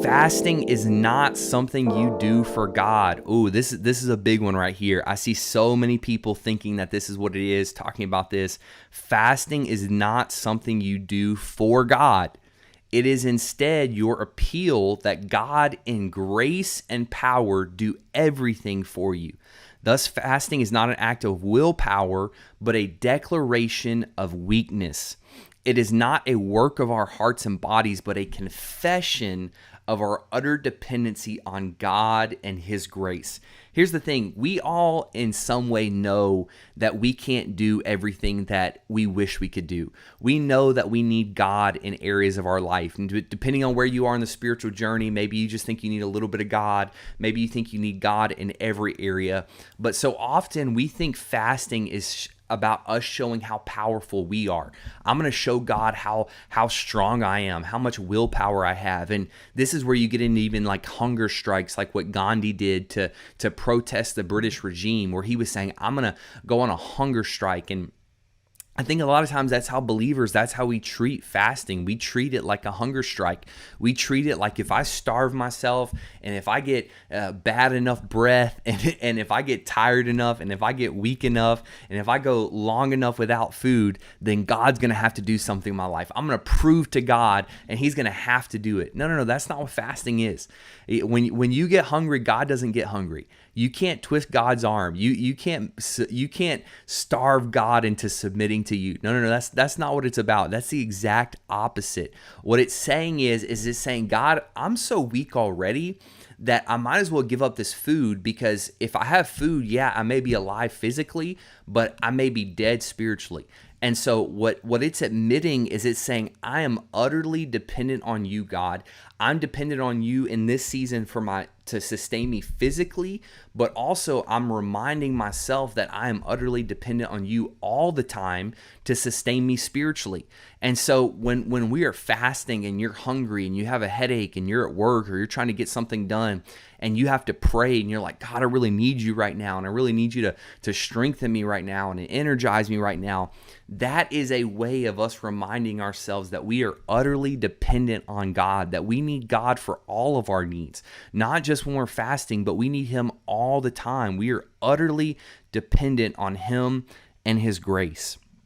Fasting is not something you do for God. Oh, this is a big one right here. I see so many people thinking that this is what it is, talking about this. Fasting is not something you do for God. It is instead your appeal that God in grace and power do everything for you. Thus, fasting is not an act of willpower, but a declaration of weakness. It is not a work of our hearts and bodies, but a confession of our utter dependency on God and His grace. Here's the thing. We all in some way know that we can't do everything that we wish we could do. We know that we need God in areas of our life. And depending on where you are in the spiritual journey, maybe you just think you need a little bit of God. Maybe you think you need God in every area. But so often we think fasting is about us showing how powerful we are. I'm going to show God how strong I am, how much willpower I have. And this is where you get into even like hunger strikes, like what Gandhi did to protest the British regime, where he was saying, I'm going to go on a hunger strike. And I think a lot of times that's how believers, that's how we treat fasting. We treat it like a hunger strike. We treat it like if I starve myself and if I get bad enough breath and if I get tired enough and if I get weak enough and if I go long enough without food, then God's going to have to do something in my life. I'm going to prove to God and He's going to have to do it. No, that's not what fasting is. When you get hungry, God doesn't get hungry. You can't twist God's arm. You can't starve God into submitting to you. No, that's not what it's about. That's the exact opposite. What it's saying is it's saying, God, I'm so weak already that I might as well give up this food, because if I have food, yeah, I may be alive physically, but I may be dead spiritually. And so what it's admitting is it's saying, I am utterly dependent on you, God. I'm dependent on you in this season to sustain me physically, but also I'm reminding myself that I am utterly dependent on you all the time to sustain me spiritually. And so when we are fasting and you're hungry and you have a headache and you're at work or you're trying to get something done and you have to pray and you're like, God, I really need you right now, and I really need you to strengthen me right now and energize me right now. That is a way of us reminding ourselves that we are utterly dependent on God, that we need God for all of our needs, not just when we're fasting, but we need Him all the time. We are utterly dependent on Him and His grace.